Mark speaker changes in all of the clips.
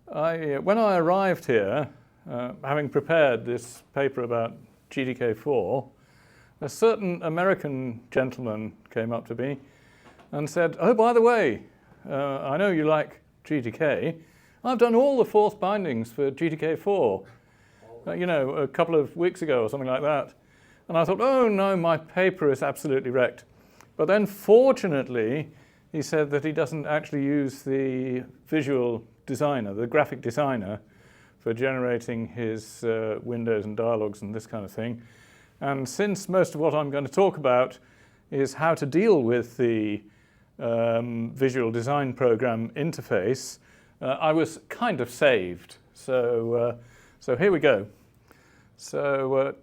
Speaker 1: When I arrived here, having prepared this paper about GTK4, a certain American gentleman came up to me and said, "Oh, by the way, I know you like GTK. I've done all the fourth bindings for GTK4, you know, a couple of weeks ago or something like that." And I thought, oh no, my paper is absolutely wrecked. But then fortunately, he said that he doesn't actually use the visual designer, the graphic designer, for generating his windows and dialogues and this kind of thing. And since most of what I'm going to talk about is how to deal with the visual design program interface, I was kind of saved. So here we go. So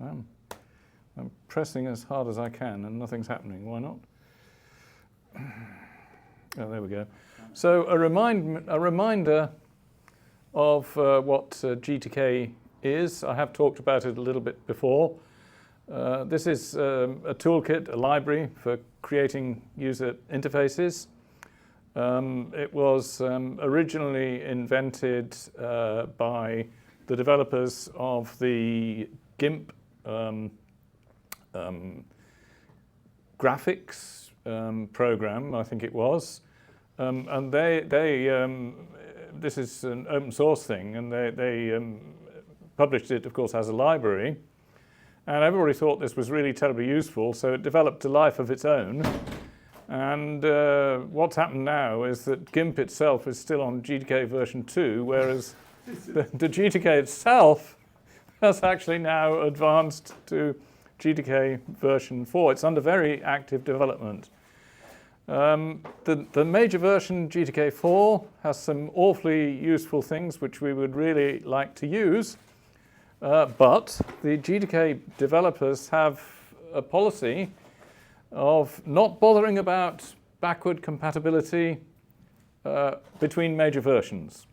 Speaker 1: I'm pressing as hard as I can and nothing's happening. Why not? Oh, there we go. So a reminder of what GTK is. I have talked about it a little bit before. This is a toolkit, a library for creating user interfaces. It was originally invented by the developers of the GIMP graphics program, I think it was. And this is an open source thing, and they published it, of course, as a library. And everybody thought this was really terribly useful, so it developed a life of its own. And what's happened now is that GIMP itself is still on GTK version 2, whereas the GTK itself has actually now advanced to GTK version 4. It's under very active development. The major version, GTK4, has some awfully useful things which we would really like to use. But the GTK developers have a policy of not bothering about backward compatibility between major versions.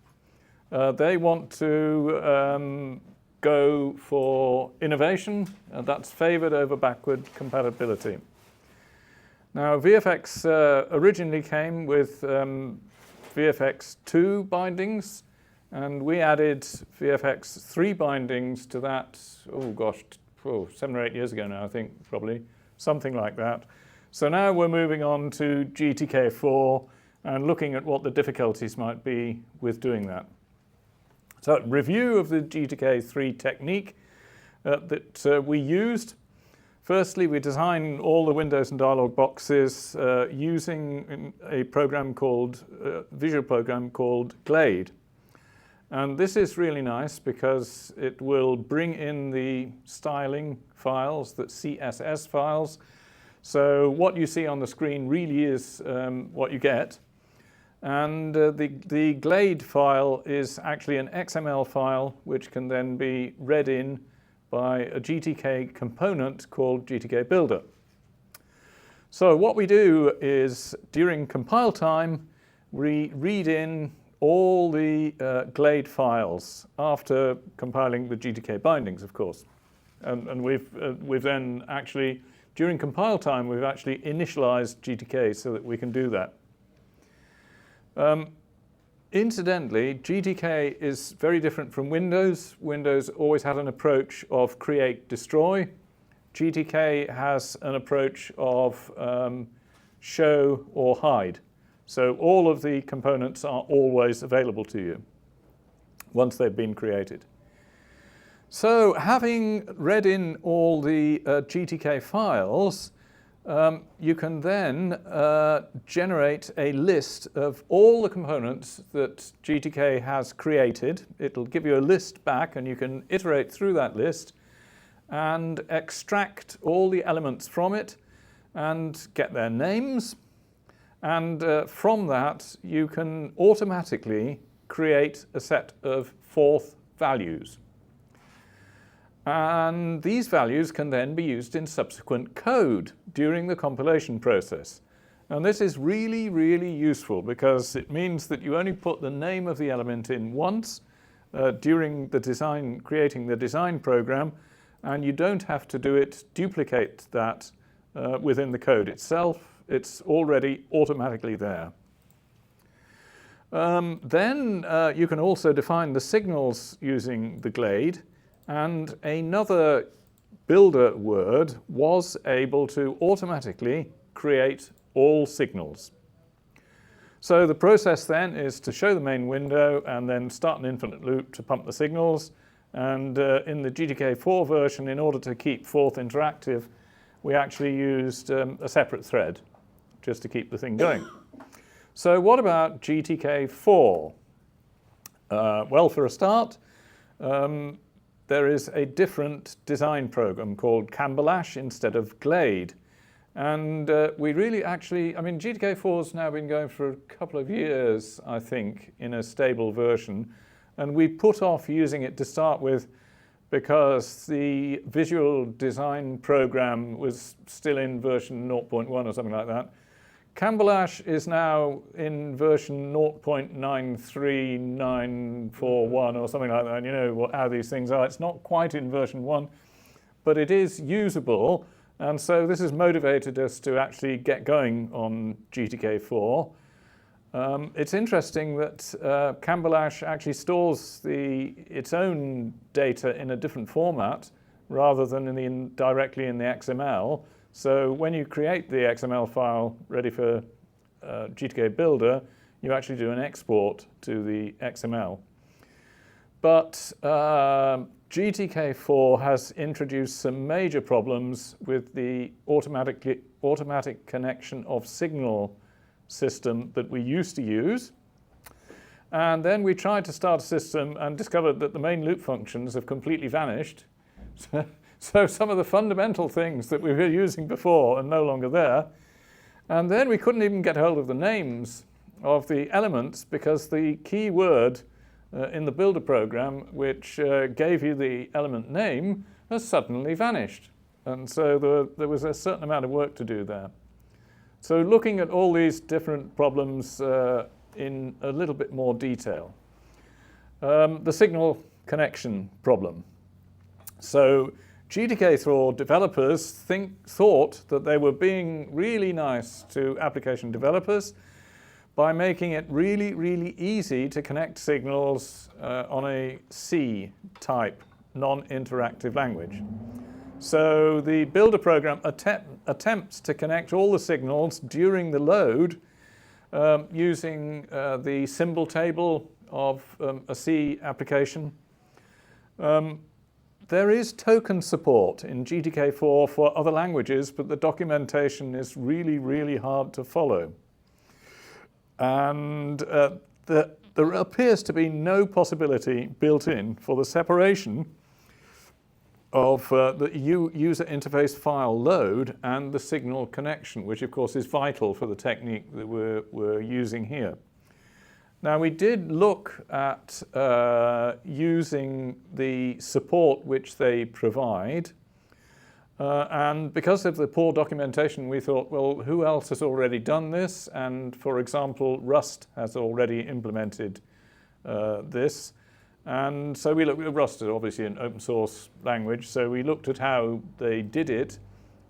Speaker 1: They want to go for innovation, and that's favored over backward compatibility. Now, VFX originally came with VFX 2 bindings, and we added VFX 3 bindings to that, oh gosh, 7 or 8 years ago now, I think, probably, something like that. So now we're moving on to GTK4 and looking at what the difficulties might be with doing that. So, review of the GTK3 technique that we used. Firstly, we designed all the windows and dialog boxes using a program called, visual program called Glade. And this is really nice because it will bring in the styling files, the CSS files. So what you see on the screen really is what you get. And the Glade file is actually an XML file which can then be read in by a GTK component called GTK Builder. So what we do is, during compile time, we read in all the Glade files after compiling the GTK bindings, of course. And we've then actually, during compile time, we've actually initialized GTK so that we can do that. Incidentally, GTK is very different from Windows. Windows always had an approach of create, destroy. GTK has an approach of show or hide. So all of the components are always available to you once they've been created. So having read in all the GTK files, you can then generate a list of all the components that GTK has created. It'll give you a list back, and you can iterate through that list and extract all the elements from it and get their names. And from that, you can automatically create a set of fourth values. And these values can then be used in subsequent code during the compilation process. And this is really, really useful because it means that you only put the name of the element in once during the design, creating the design program, and you don't have to duplicate that within the code itself. It's already automatically there. Then you can also define the signals using the glade, and another builder word was able to automatically create all signals. So the process then is to show the main window and then start an infinite loop to pump the signals. And in the GTK4 version, in order to keep Forth interactive, we actually used a separate thread just to keep the thing going. So what about GTK4? Well, for a start, there is a different design program called Cambalash instead of Glade. And we really actually, I mean, GTK4 has now been going for a couple of years, I think, in a stable version. And we put off using it to start with because the visual design program was still in version 0.1 or something like that. Cambalash is now in version 0.93941 or something like that. You know how these things are. It's not quite in version 1, but it is usable. And so this has motivated us to actually get going on GTK4. It's interesting that Cambalash actually stores its own data in a different format rather than directly in the XML. So when you create the XML file ready for GTK Builder, you actually do an export to the XML. But GTK4 has introduced some major problems with the automatic connection of signal system that we used to use. And then we tried to start a system and discovered that the main loop functions have completely vanished. So some of the fundamental things that we were using before are no longer there. And then we couldn't even get hold of the names of the elements because the key word in the builder program, which gave you the element name, has suddenly vanished. And so there was a certain amount of work to do there. So looking at all these different problems in a little bit more detail. The signal connection problem. So GTK4 developers thought that they were being really nice to application developers by making it really, really easy to connect signals on a C-type non-interactive language. So the builder program attempts to connect all the signals during the load using the symbol table of a C application. There is token support in GTK4 for other languages, but the documentation is really, really hard to follow. And there appears to be no possibility built in for the separation of the user interface file load and the signal connection, which of course is vital for the technique that we're using here. Now we did look at using the support which they provide, and because of the poor documentation we thought, well, who else has already done this? And for example, Rust has already implemented this. And so we looked at Rust, is obviously an open source language, so we looked at how they did it.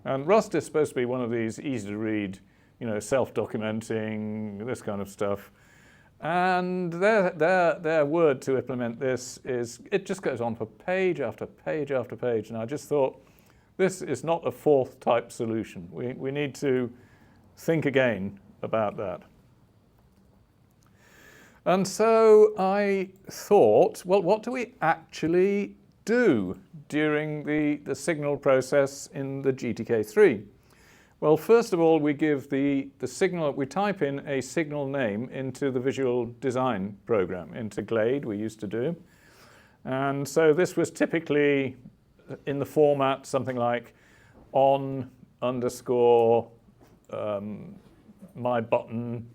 Speaker 1: And Rust is supposed to be one of these easy to read, you know, self-documenting, this kind of stuff. And their word to implement this is, it just goes on for page after page after page. And I just thought, this is not a Forth type solution. We need to think again about that. And so I thought, well, what do we actually do during the signal process in the GTK3? Well, first of all, we give the signal, we type in a signal name into the visual design program, into Glade, we used to do. And so this was typically in the format something like on underscore my button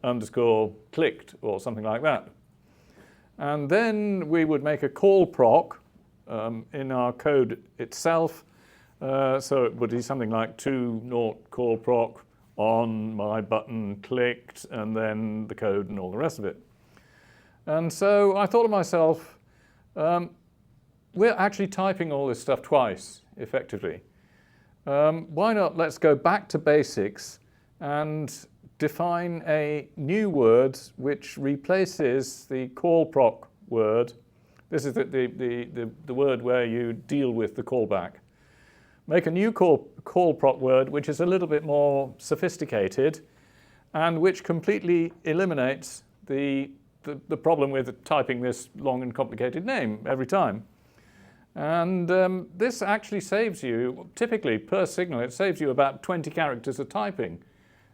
Speaker 1: underscore clicked or something like that. And then we would make a call proc in our code itself. So it would be something like 2.0 call proc on my button clicked, and then the code and all the rest of it. And so I thought to myself, we're actually typing all this stuff twice, effectively. Why not let's go back to basics and define a new word which replaces the call proc word. This is the word where you deal with the callback. Make a new call proc word which is a little bit more sophisticated and which completely eliminates the problem with typing this long and complicated name every time. And this actually saves you, typically per signal, it saves you about 20 characters of typing.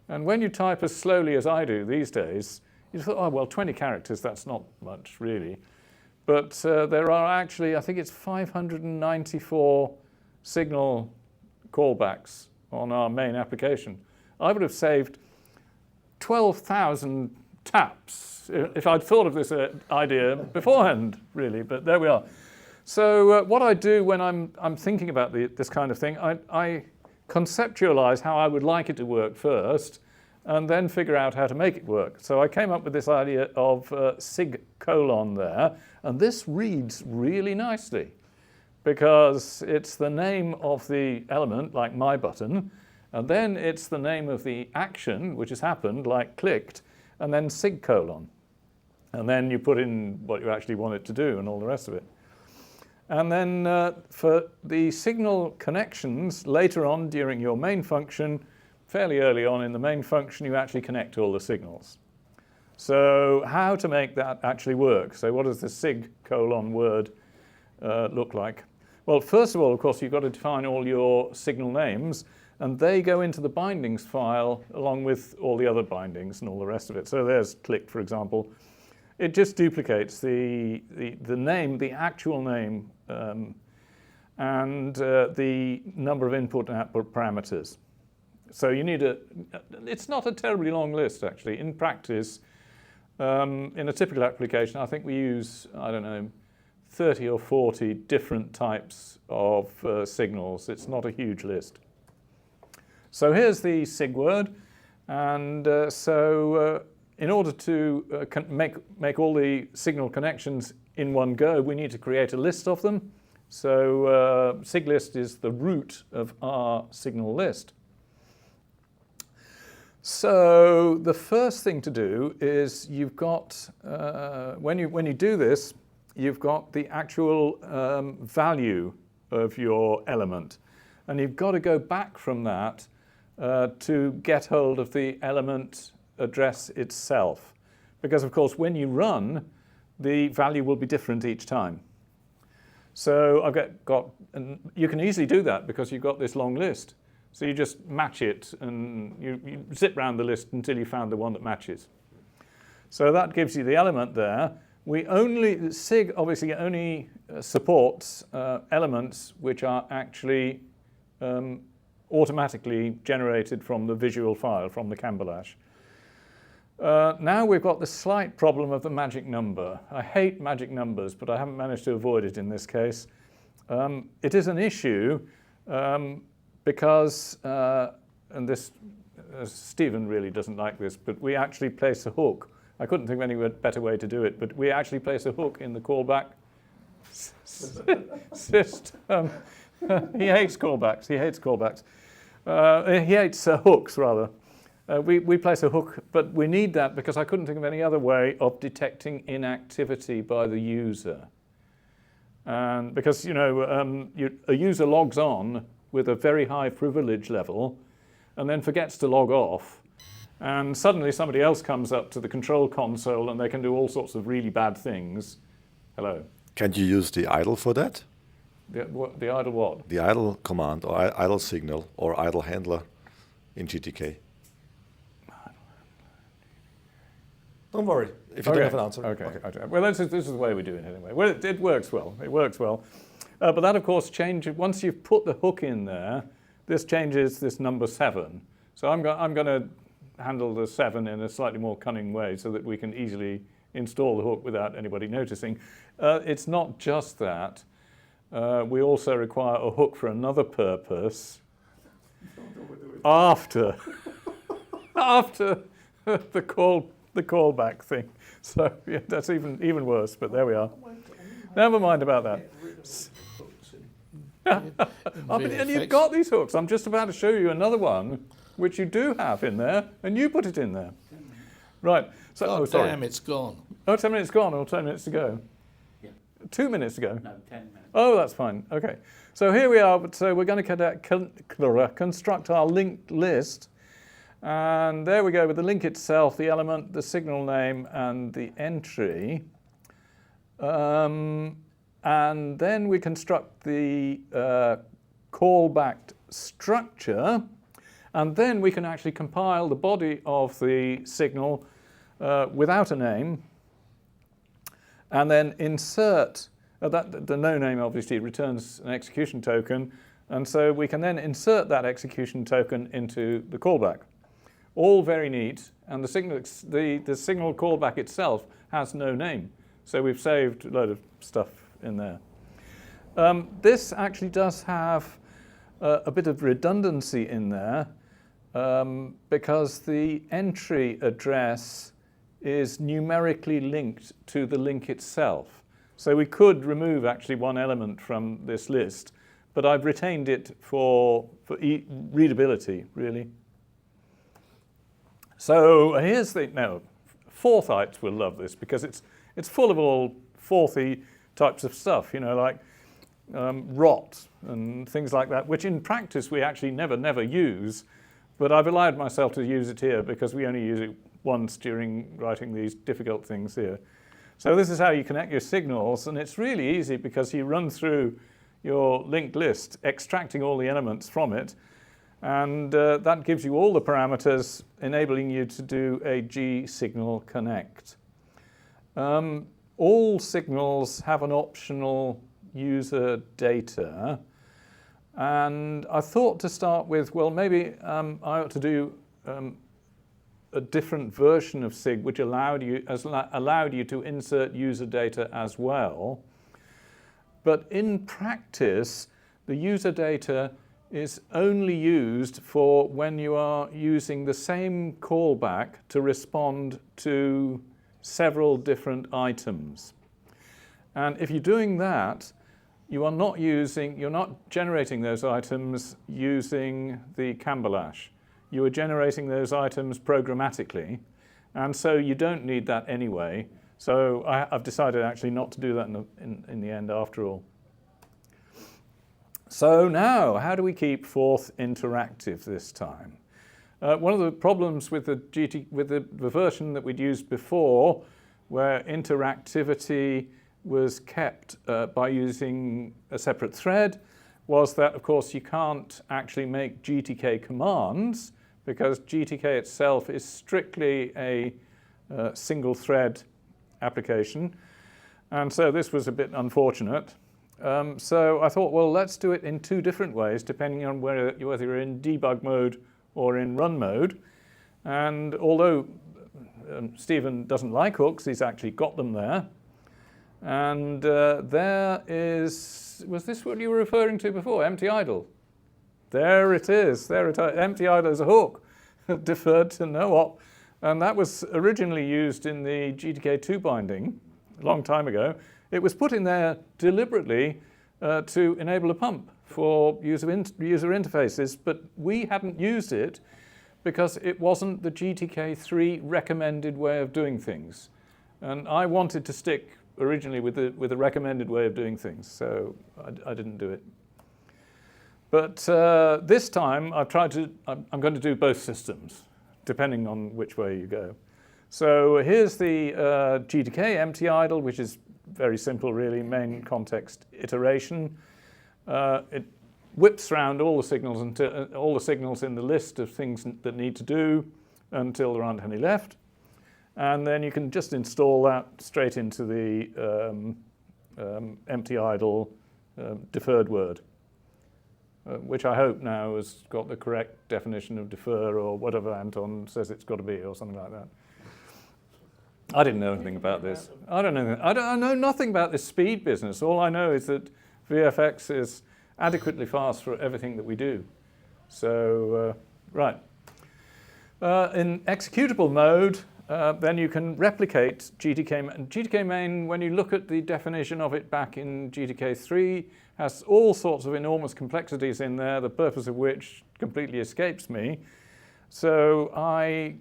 Speaker 1: And when you type as slowly as I do these days, you thought, oh, well, 20 characters, that's not much really. But there are actually, I think it's 594 signal callbacks on our main application. I would have saved 12,000 taps if I'd thought of this idea beforehand, really, but there we are. So what I do when I'm thinking about this kind of thing, I conceptualize how I would like it to work first, and then figure out how to make it work. So I came up with this idea of sig colon there, and this reads really nicely because it's the name of the element, like my button, and then it's the name of the action which has happened, like clicked, and then sig colon. And then you put in what you actually want it to do and all the rest of it. And then for the signal connections, later on during your main function, fairly early on in the main function, you actually connect all the signals. So how to make that actually work? So what does the sig colon word look like? Well, first of all, of course, you've got to define all your signal names, and they go into the bindings file along with all the other bindings and all the rest of it. So there's click, for example. It just duplicates the name, the actual name, and the number of input and output parameters. So you need it's not a terribly long list, actually. In practice, in a typical application, I think we use, I don't know, 30 or 40 different types of signals. It's not a huge list. So here's the sig word, and in order to make all the signal connections in one go, we need to create a list of them. So sig list is the root of our signal list. So the first thing to do is you've got, when you do this, you've got the actual value of your element. And you've got to go back from that to get hold of the element address itself. Because, of course, when you run, the value will be different each time. So and you can easily do that because you've got this long list. So you just match it and you zip round the list until you found the one that matches. So that gives you the element there. SIG obviously only supports elements which are actually automatically generated from the visual file, from the Cambalash. Now we've got the slight problem of the magic number. I hate magic numbers, but I haven't managed to avoid it in this case. It is an issue because, and this, Stephen really doesn't like this, but we actually place a hook. I couldn't think of any better way to do it, but we actually place a hook in the callback system. He hates callbacks. He hates callbacks. He hates hooks, rather. We place a hook, but we need that because I couldn't think of any other way of detecting inactivity by the user. And because, you know, a user logs on with a very high privilege level and then forgets to log off, and suddenly somebody else comes up to the control console and they can do all sorts of really bad things. Hello.
Speaker 2: Can you use the idle for that?
Speaker 1: The idle what?
Speaker 2: The idle command or idle signal or idle handler in GTK. Don't worry if you don't have an answer.
Speaker 1: Okay. Well, this is the way we do it anyway. Well, it works well. It works well. But that, of course, changes. Once you've put the hook in there, this changes this number 7. So I'm going to handle the 7 in a slightly more cunning way so that we can easily install the hook without anybody noticing. It's not just that. We also require a hook for another purpose after the callback thing. So yeah, that's even worse, but there we are. Never mind about that. And you've got these hooks. I'm just about to show you another one which you do have in there, and you put it in there. Right. So,
Speaker 3: God
Speaker 1: sorry.
Speaker 3: damn, it's gone.
Speaker 1: Oh, 10 minutes gone, or 10 minutes to go?
Speaker 4: Yeah.
Speaker 1: 2 minutes to go?
Speaker 4: No, 10 minutes.
Speaker 1: Oh, that's fine. Okay. So here we are. So we're going to construct our linked list. And there we go with the link itself, the element, the signal name, and the entry. And then we construct the callback structure. And then we can actually compile the body of the signal without a name. And then insert, the no name obviously returns an execution token. And so we can then insert that execution token into the callback. All very neat, and the signal callback itself has no name. So we've saved a load of stuff in there. This actually does have a bit of redundancy in there because the entry address is numerically linked to the link itself. So we could remove actually one element from this list, but I've retained it for readability, really. So here's Forthites will love this because it's full of all Forthy types of stuff, like rot and things like that, which in practice we actually never use, but I've allowed myself to use it here because we only use it once during writing these difficult things here. So this is how you connect your signals, and it's really easy because you run through your linked list, extracting all the elements from it, and that gives you all the parameters enabling you to do a G signal connect. All signals have an optional user data, and I thought to start with, well, maybe I ought to do a different version of SIG which allowed you to insert user data as well. But in practice, the user data is only used for when you are using the same callback to respond to several different items. And if you're doing that, you're not generating those items using the Cambalash. You are generating those items programmatically, and so you don't need that anyway. So I've decided actually not to do that in the end after all. So now, how do we keep Forth interactive this time? One of the problems with the version that we'd used before, where interactivity was kept by using a separate thread, was that, of course, you can't actually make GTK commands because GTK itself is strictly a single thread application. And so this was a bit unfortunate. So I thought, well, let's do it in two different ways, depending on whether you're in debug mode or in run mode. And although Stephen doesn't like hooks, he's actually got them there. And there is, was this what you were referring to before, empty idle? There it is, empty idle is a hook, deferred to no op. And that was originally used in the GTK2 binding a long time ago. It was put in there deliberately to enable a pump for user interfaces, but we hadn't used it because it wasn't the GTK3 recommended way of doing things. And I wanted to stick originally with the recommended way of doing things, so I didn't do it. But this time I'm going to do both systems, depending on which way you go. So here's the GTK empty idle, which is very simple, really, main context iteration. It whips around all the signals in the list of things that need to do until there aren't any left. And then you can just install that straight into the empty idle deferred word, which I hope now has got the correct definition of defer or whatever Anton says it's got to be or something like that. I didn't know anything about this. I know nothing about this speed business. All I know is that VFX is adequately fast for everything that we do. So, right. In executable mode, then you can replicate GTK. GTK main, when you look at the definition of it back in GTK3, has all sorts of enormous complexities in there, the purpose of which completely escapes me. So I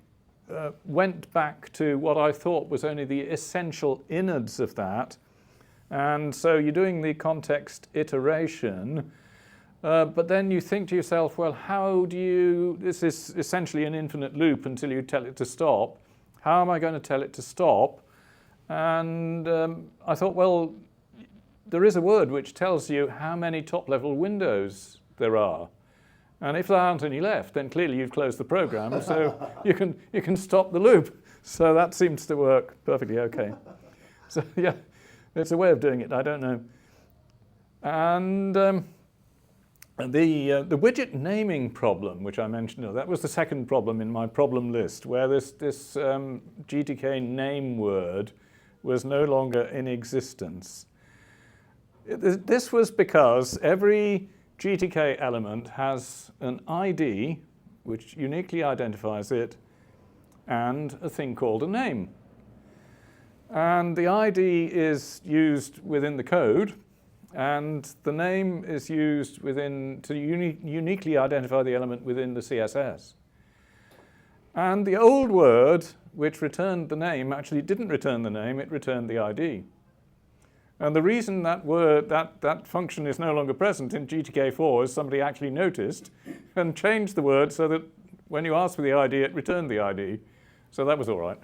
Speaker 1: went back to what I thought was only the essential innards of that. And so you're doing the context iteration, but then you think to yourself, well, how do you, this is essentially an infinite loop until you tell it to stop. How am I going to tell it to stop? And I thought, well, there is a word which tells you how many top-level windows there are. And if there aren't any left, then clearly you've closed the program, so you can stop the loop. So that seems to work perfectly okay. So yeah, it's a way of doing it, I don't know. And the widget naming problem, which I mentioned, that was the second problem in my problem list, where this GTK name word was no longer in existence. This was because every GTK element has an ID, which uniquely identifies it, and a thing called a name. And the ID is used within the code, and the name is used within to uniquely identify the element within the CSS. And the old word, which returned the name, actually didn't return the name, it returned the ID. And the reason that word, that function is no longer present in GTK4 is somebody actually noticed and changed the word so that when you asked for the ID, it returned the ID. So that was all right.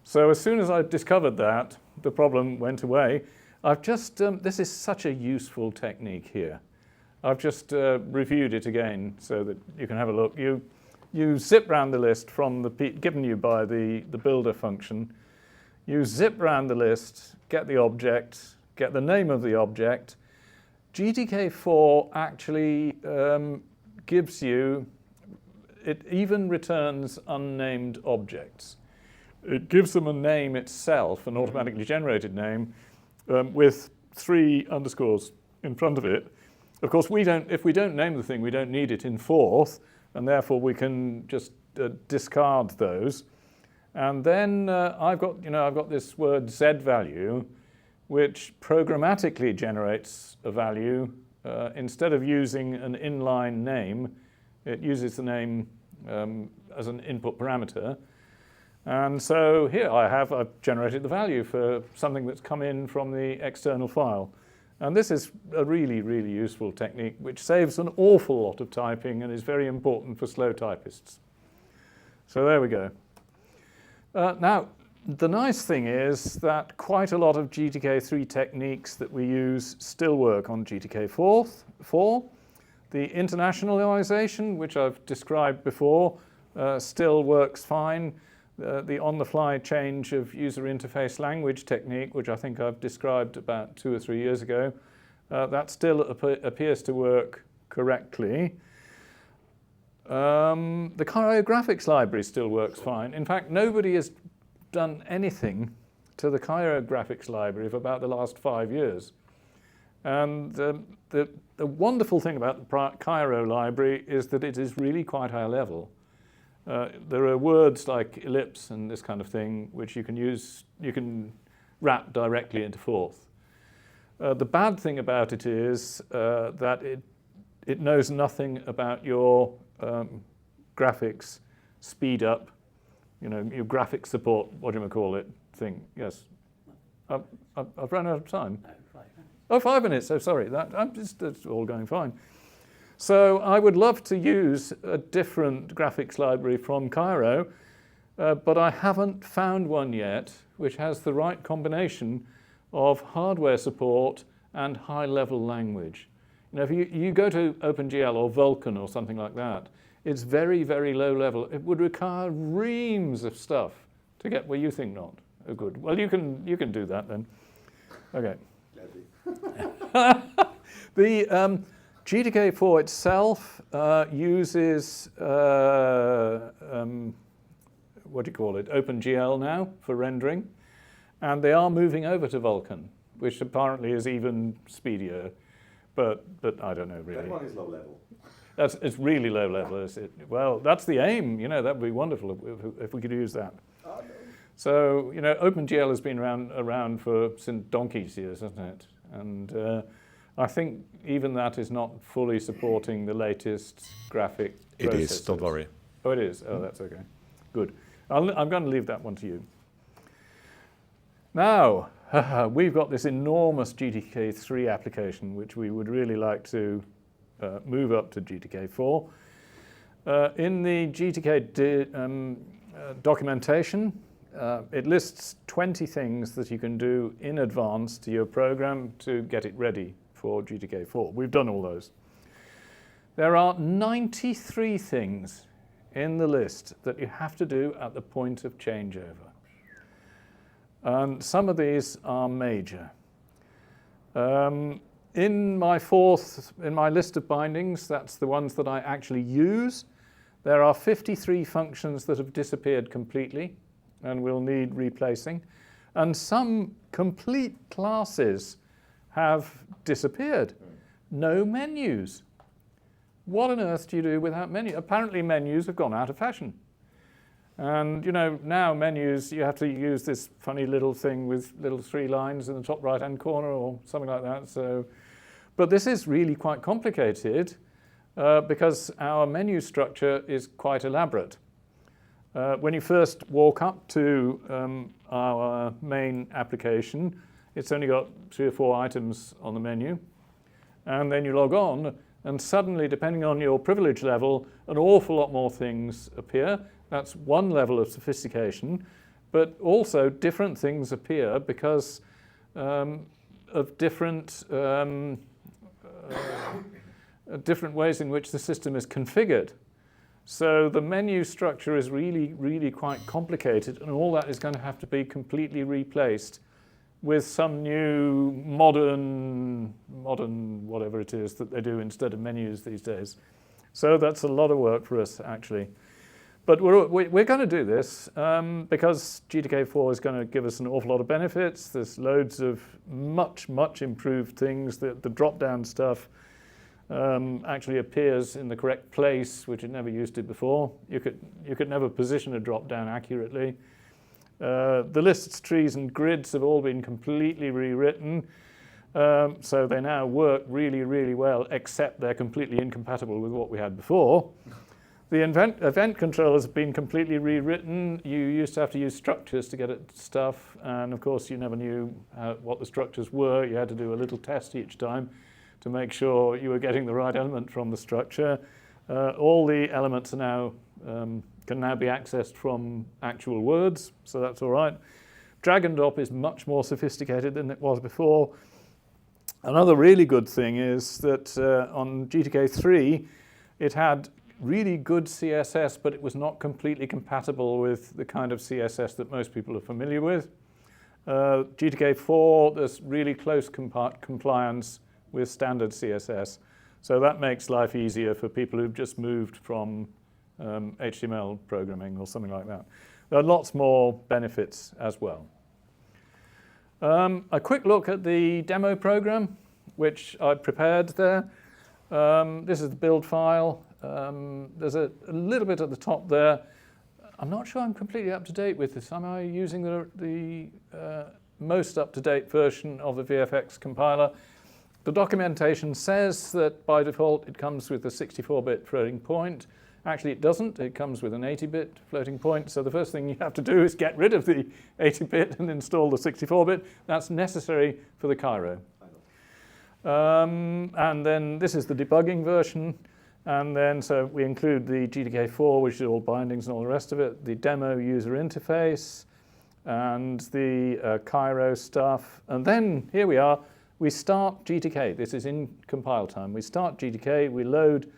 Speaker 1: So as soon as I discovered that, the problem went away. I've just, this is such a useful technique here. I've just reviewed it again so that you can have a look. You zip round the list from the given you by the builder function. You zip round the list, get the object, get the name of the object. GTK4 actually gives you, it even returns unnamed objects. It gives them a name itself, an automatically generated name, with 3 underscores in front of it. Of course, if we don't name the thing, we don't need it in Forth, and therefore we can just discard those. And then I've got this word Z value, which programmatically generates a value. Instead of using an inline name, it uses the name as an input parameter. And so here I've generated the value for something that's come in from the external file. And this is a really, really useful technique, which saves an awful lot of typing and is very important for slow typists. So there we go. Now, the nice thing is that quite a lot of GTK3 techniques that we use still work on GTK4. The internationalization, which I've described before, still works fine. The on-the-fly change of user interface language technique, which I think I've described about 2 or 3 years ago, that still appears to work correctly. The Cairo graphics library still works fine. In fact, nobody has done anything to the Cairo graphics library for about the last 5 years. And the wonderful thing about the Cairo library is that it is really quite high level. There are words like ellipse and this kind of thing which you can wrap directly into Forth. The bad thing about it is that it knows nothing about your graphics speed up, your graphics support, what do you call it, thing. Yes. I've run out of time.
Speaker 3: No, 5 minutes.
Speaker 1: Oh, 5 minutes. Oh, sorry. It's all going fine. So I would love to use a different graphics library from Cairo, but I haven't found one yet which has the right combination of hardware support and high-level language. If you go to OpenGL or Vulkan or something like that, it's very, very low level. It would require reams of stuff to get where you think not. Oh, good. Well, you can do that then. Okay. The GTK4 itself uses OpenGL now for rendering, and they are moving over to Vulkan, which apparently is even speedier, but I don't know really.
Speaker 2: That one is low level.
Speaker 1: It's really low level, is it? Well, that's the aim. That would be wonderful if we could use that.
Speaker 2: Oh, no.
Speaker 1: So OpenGL has been around for since donkey's years, hasn't it? And I think even that is not fully supporting the latest graphic processors.
Speaker 2: It is, don't worry.
Speaker 1: Oh, it is? Oh, that's okay. Good. I'm going to leave that one to you. Now, we've got this enormous GTK3 application, which we would really like to move up to GTK4. In the GTK documentation, it lists 20 things that you can do in advance to your program to get it ready for GTK4. We've done all those. There are 93 things in the list that you have to do at the point of changeover. And some of these are major. In my list of bindings, that's the ones that I actually use, there are 53 functions that have disappeared completely and will need replacing. And some complete classes have disappeared. No menus. What on earth do you do without menus? Apparently menus have gone out of fashion. And you know, now menus, you have to use this funny little thing with little 3 lines in the top right-hand corner or something like that. So, but this is really quite complicated because our menu structure is quite elaborate. When you first walk up to our main application, it's only got 3 or 4 items on the menu. And then you log on, and suddenly, depending on your privilege level, an awful lot more things appear. That's one level of sophistication. But also, different things appear because of different ways in which the system is configured. So the menu structure is really, really quite complicated, and all that is going to have to be completely replaced with some new modern whatever it is that they do instead of menus these days. So that's a lot of work for us, actually. But we're going to do this because GTK4 is going to give us an awful lot of benefits. There's loads of much improved things. The drop-down stuff actually appears in the correct place, which it never used to before. You could never position a drop-down accurately. The lists, trees, and grids have all been completely rewritten, so they now work really, really well, except they're completely incompatible with what we had before. The event controllers have been completely rewritten. You used to have to use structures to get at stuff, and of course you never knew what the structures were. You had to do a little test each time to make sure you were getting the right element from the structure. All the elements are now can now be accessed from actual words, so that's all right. Drag and drop is much more sophisticated than it was before. Another really good thing is that on GTK3, it had really good CSS, but it was not completely compatible with the kind of CSS that most people are familiar with. GTK4, there's really close compliance with standard CSS. So that makes life easier for people who've just moved from HTML programming or something like that. There are lots more benefits as well. A quick look at the demo program, which I prepared there. This is the build file. There's a little bit at the top there. I'm not sure I'm completely up to date with this. Am I using the most up-to-date version of the VFX compiler? The documentation says that by default it comes with a 64-bit floating point. Actually, it doesn't. It comes with an 80-bit floating point. So the first thing you have to do is get rid of the 80-bit and install the 64-bit. That's necessary for the Cairo. And then this is the debugging version. And then so we include the GTK4, which is all bindings and all the rest of it, the demo user interface, and the Cairo stuff. And then here we are. We start GTK. This is in compile time. We start GTK. We load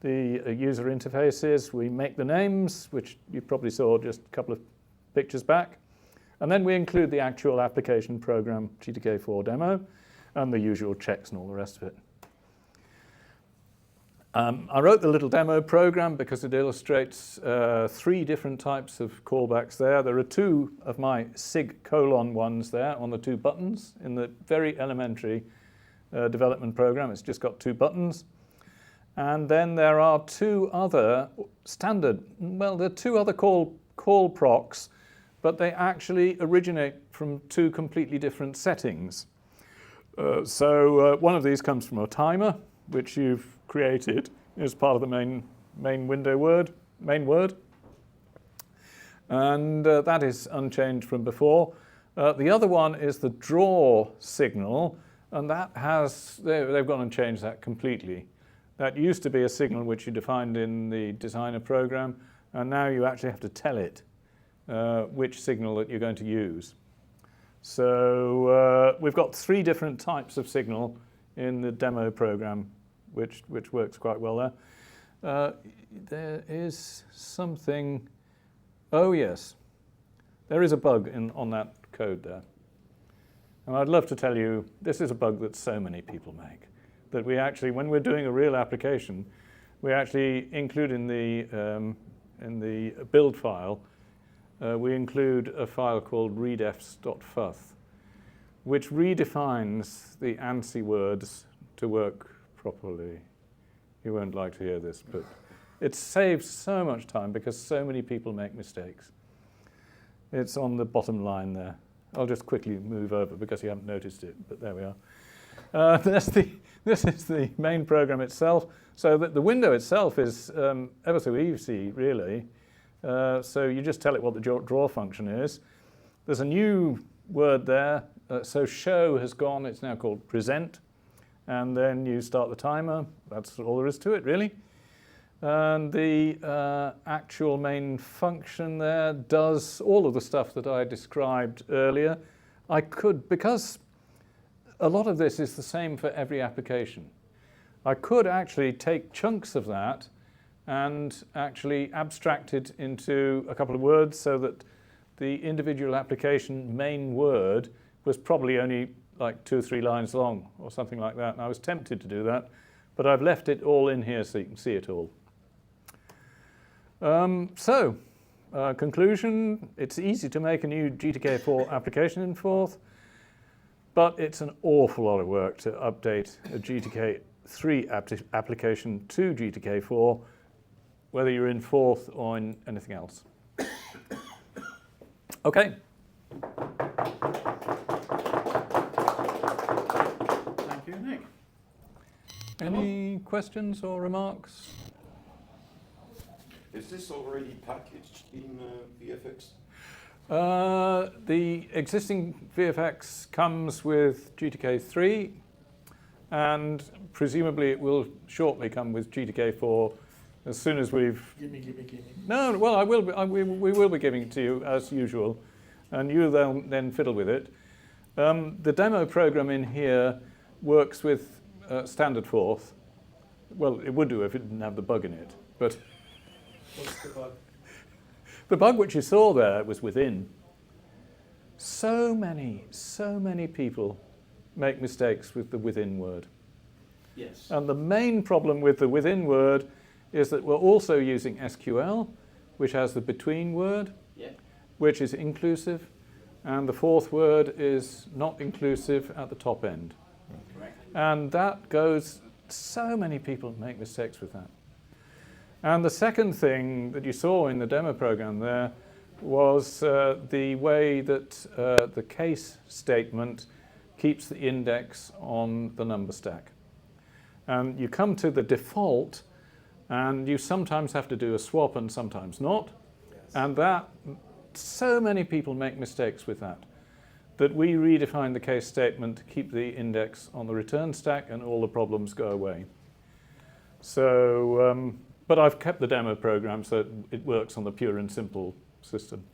Speaker 1: the user interfaces. We make the names, which you probably saw just a couple of pictures back. And then we include the actual application program, GTK4 demo, and the usual checks and all the rest of it. I wrote the little demo program because it illustrates 3 different types of callbacks there. There are 2 of my sig colon ones there on the 2 buttons in the very elementary development program. It's just got 2 buttons. And then there are 2 other standard, well, there are 2 other call procs, but they actually originate from 2 completely different settings. So one of these comes from a timer, which you've created as part of the main window word. main word. And that is unchanged from before. The other one is the draw signal, and that has, they've gone and changed that completely. That used to be a signal which you defined in the designer program, and now you actually have to tell it which signal that you're going to use. So we've got 3 different types of signal in the demo program, which works quite well there. There is something, oh yes, there is a bug on that code there. And I'd love to tell you, this is a bug that so many people make, that we actually, when we're doing a real application, we actually include in the build file, we include a file called readefs.futh, which redefines the ANSI words to work properly. You won't like to hear this, but it saves so much time because so many people make mistakes. It's on the bottom line there. I'll just quickly move over because you haven't noticed it, but there we are. This is the main program itself. So the window itself is ever so easy, really. So you just tell it what the draw function is. There's a new word there. So show has gone. It's now called present. And then you start the timer. That's all there is to it, really. And the actual main function there does all of the stuff that I described earlier. I could, because a lot of this is the same for every application, I could actually take chunks of that and actually abstract it into a couple of words so that the individual application main word was probably only like 2 or 3 lines long or something like that. And I was tempted to do that, but I've left it all in here so you can see it all. Conclusion, it's easy to make a new GTK4 application in Forth, but it's an awful lot of work to update a GTK3 application to GTK4, whether you're in Forth or in anything else. Okay.
Speaker 3: Thank you, Nick.
Speaker 1: Any questions or remarks?
Speaker 2: Is this already packaged in VFX?
Speaker 1: The existing VFX comes with GTK3, and presumably it will shortly come with GTK4 as soon as we've...
Speaker 3: Gimme.
Speaker 1: No, well, we will be giving it to you as usual, and you then fiddle with it. The demo program in here works with standard Forth. Well, it would do if it didn't have the bug in it, but...
Speaker 3: What's the bug?
Speaker 1: The bug which you saw there was within. So many people make mistakes with the within word.
Speaker 3: Yes.
Speaker 1: And the main problem with the within word is that we're also using SQL, which has the between word, which is inclusive, and the fourth word is not inclusive at the top end.
Speaker 3: Correct.
Speaker 1: And that goes, so many people make mistakes with that. And the second thing that you saw in the demo program there was the way that the case statement keeps the index on the number stack. And you come to the default, and you sometimes have to do a swap and sometimes not.
Speaker 3: Yes.
Speaker 1: And that, so many people make mistakes with that we redefine the case statement to keep the index on the return stack and all the problems go away. So, but I've kept the demo program so it works on the pure and simple system.